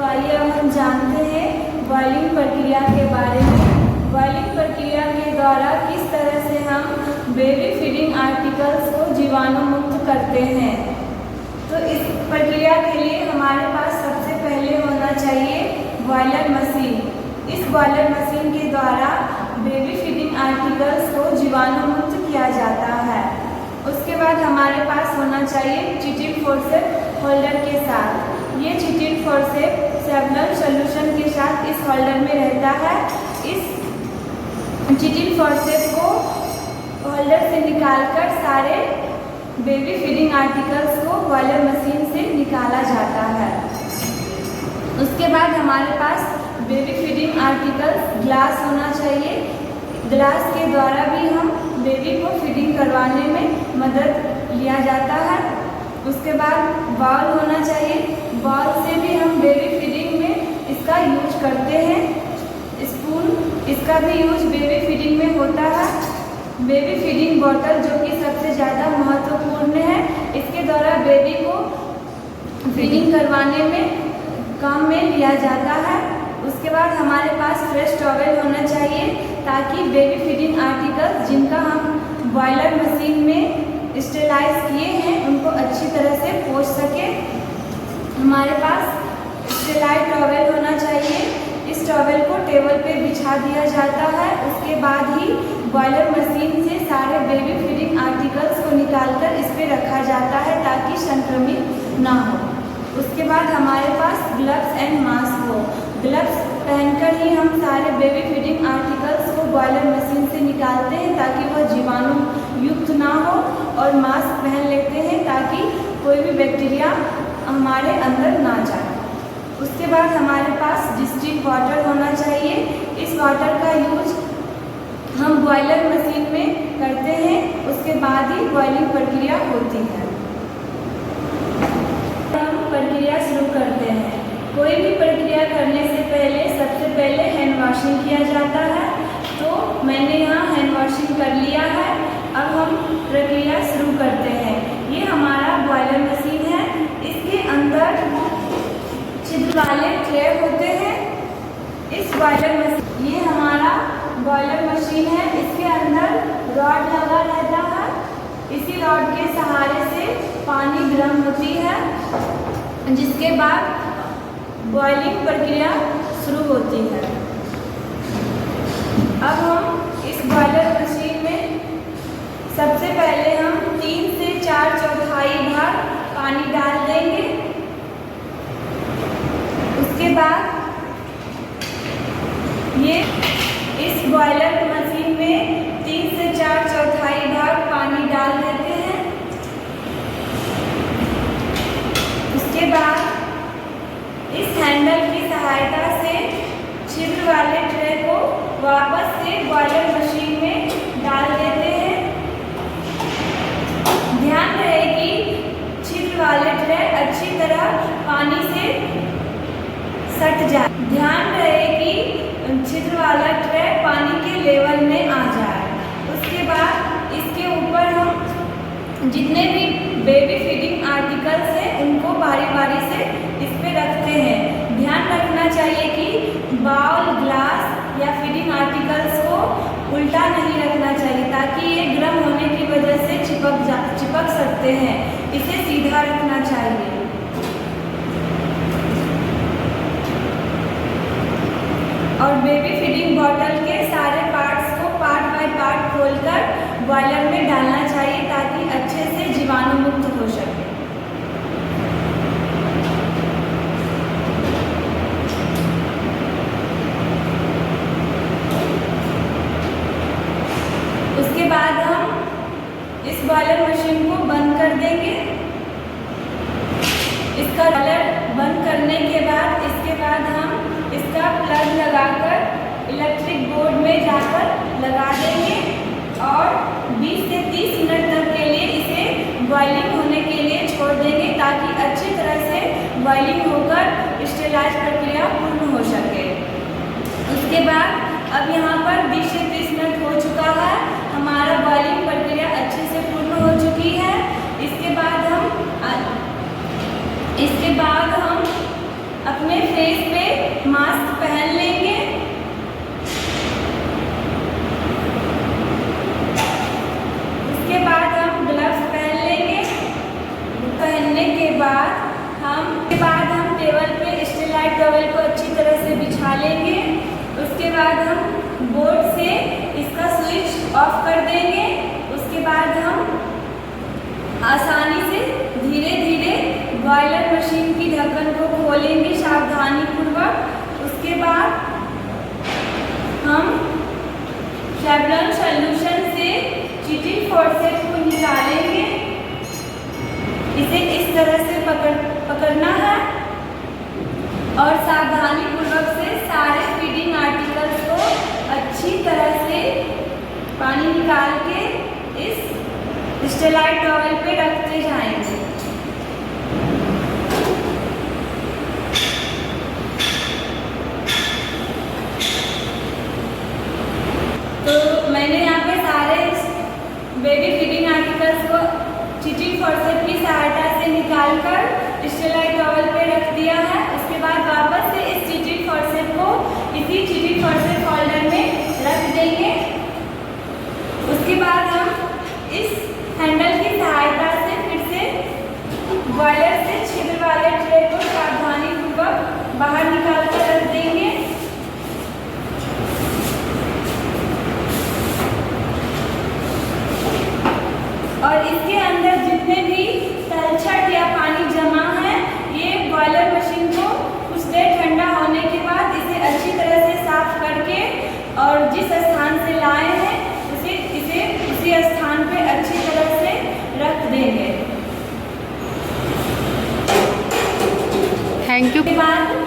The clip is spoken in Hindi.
तो आइए अब हम जानते हैं बॉयलिंग प्रक्रिया के बारे में। बॉयलिंग प्रक्रिया के द्वारा किस तरह से हम बेबी फीडिंग आर्टिकल्स को जीवाणु मुक्त करते हैं। तो इस प्रक्रिया के लिए हमारे पास सबसे पहले होना चाहिए बॉयलर मशीन। इस बॉयलर मशीन के द्वारा बेबी फीडिंग आर्टिकल्स को जीवाणु मुक्त किया जाता है। उसके बाद हमारे पास होना चाहिए चिटिन फोर्सेप होल्डर के साथ। ये चिटिन फोर्सेप सेवलम सोल्यूशन के साथ इस होल्डर में रहता है। इस चिटिन फोर्सेप को होल्डर से निकालकर सारे बेबी फीडिंग आर्टिकल्स को बॉयलर मशीन से निकाला जाता है। उसके बाद हमारे पास बेबी फीडिंग आर्टिकल्स ग्लास होना चाहिए। ग्लास के द्वारा भी हम बेबी को फीडिंग करवाने में मदद लिया जाता है। उसके बाद बाउल होना चाहिए। बाउल से भी हम बेबी फीडिंग में इसका यूज करते हैं। स्पून, इसका भी यूज बेबी फीडिंग में होता है। बेबी फीडिंग बॉटल जो कि सबसे ज़्यादा महत्वपूर्ण है, इसके द्वारा बेबी को फीडिंग करवाने में काम में लिया जाता है। उसके बाद हमारे पास फ्रेश टॉवेल होना चाहिए ताकि बेबी फीडिंग आर्टिकल्स जिनका हम बॉयलर मशीन में स्टेलाइज किए हैं उनको अच्छी तरह से पोंछ सके। हमारे पास स्टेलाइज टॉवेल होना चाहिए। इस टॉवेल को टेबल पे बिछा दिया जाता है। उसके बाद ही बॉयलर मशीन से सारे बेबी फीडिंग आर्टिकल्स को निकालकर इस पे रखा जाता है ताकि संक्रमित ना हो। उसके बाद हमारे पास ग्लव्स एंड मास्क हो। ग्लव्स पहनकर ही हम सारे बेबी फीडिंग आर्टिकल्स को बॉयलर मशीन से निकालते हैं ताकि वह जीवाणु युक्त ना हो, और मास्क पहन लेते हैं ताकि कोई भी बैक्टीरिया हमारे अंदर ना जाए। उसके बाद हमारे पास डिस्टिल्ड वाटर होना चाहिए। इस वाटर का यूज हम बॉयलर मशीन में करते हैं। उसके बाद ही बॉयलिंग प्रक्रिया होती है। हम प्रक्रिया शुरू करते हैं। कोई भी प्रक्रिया करने से पहले सबसे पहले हैंड वॉशिंग किया जाता है। तो मैंने यहाँ हैंड वॉशिंग कर लिया है। अब हम प्रक्रिया शुरू करते हैं। ये हमारा बॉयलर मशीन है। इसके अंदर छिद्र वाले ट्रे होते हैं। इस बॉयलर मशीन, ये हमारा बॉयलर मशीन है। इसके अंदर रॉड लगा रहता है। इसी रॉड के सहारे से पानी गर्म होती है, जिसके बाद बॉयलिंग प्रक्रिया शुरू होती है। अब हम इस बॉयलर मशीन में सबसे पहले हम 3 से 4 चौथाई भाग पानी डाल देंगे। उसके बाद ये इस बॉयलर मशीन में 3 से 4 चौथाई भाग पानी डाल देते हैं। उसके बाद इस हैंडल की सहायता से छिद्र वाले ट्रे को वापस से बॉयलर मशीन में डाल देते हैं। ध्यान रहे कि छिद्र वाले ट्रे अच्छी तरह पानी से सट जाए। ध्यान रहे कि छिद्र वाला ट्रे पानी के लेवल में आ जाए। उसके बाद इसके ऊपर हम जितने भी बेबी फीडिंग आर्टिकल्स हैं उनको बारी बारी से इस पे रखते हैं। ध्यान रखना चाहिए कि बाउल, ग्लास या फीडिंग आर्टिकल्स को उल्टा नहीं रखना चाहिए ताकि ये गर्म होने की वजह से चिपक सकते हैं। इसे सीधा रखना चाहिए। और बेबी फीडिंग बॉटल के सारे पार्ट्स को पार्ट बाय पार्ट खोलकर बॉयलर में डालना चाहिए ताकि अच्छे से जीवाणु मुक्त हो सके। उसके बाद हम इस बॉयलर मशीन को बंद कर देंगे। इसका बॉयलर बंद करने के बाद इसके बाद हम इसका प्लग लगाकर इलेक्ट्रिक बोर्ड में जाकर लगा देंगे और 20 से 30 मिनट तक के लिए इसे बॉयलिंग होने के लिए छोड़ देंगे ताकि अच्छी तरह से बॉयलिंग होकर स्टेलाइज प्रक्रिया पूर्ण हो सके। उसके बाद अब यहाँ पर 20 से 30 मिनट हो चुका है। हमारा बॉयलिंग प्रक्रिया अच्छे से पूर्ण हो चुकी है। इसके बाद हम अपने फेस पे मास्क पहन लेंगे। उसके बाद हम ग्लव्स पहन लेंगे। पहनने के बाद हम टेबल पे स्टेरलाइट टॉवल को अच्छी तरह से बिछा लेंगे। उसके बाद हम बोर्ड से इसका स्विच ऑफ कर देंगे। उसके बाद हम आसानी से धीरे धीरे बॉयलर मशीन की ढक्कन को खोलेंगे सावधानी पूर्वक। उसके बाद हम सेवलॉन सॉल्यूशन से चिटिन फॉर्सेप को निकालेंगे। इसे इस तरह से पकड़ना है और सावधानी पूर्वक से सारे फीडिंग आर्टिकल्स को अच्छी तरह से पानी निकाल के इस स्टेरलाइट टॉवल पे रखते जाएंगे। तो मैंने यहाँ पे सारे बेबी फीडिंग आर्टिकल्स को चिटिन फॉर्सेप की सहायता से निकालकर स्टेरलाइट टॉवल पे रख दिया है। उसके बाद वापस से इस चिटिन फॉर्सेप को इसी चिटिन फॉर्सेप होल्डर में रख देंगे। उसके बाद हम इस हैंडल की सहायता से फिर से बॉयलर से छिद्र वाले ट्रे को सावधानी पूर्वक बाहर निकाल कर रख देंगे। और इसके अंदर जितने भी तलछट या पानी जमा है, ये बॉयलर मशीन को कुछ देर ठंडा होने के बाद इसे अच्छी तरह से साफ करके और जिस स्थान से लाए हैं इसे उसी स्थान पे अच्छी तरह से रख देंगे। Thank you. उसके बाद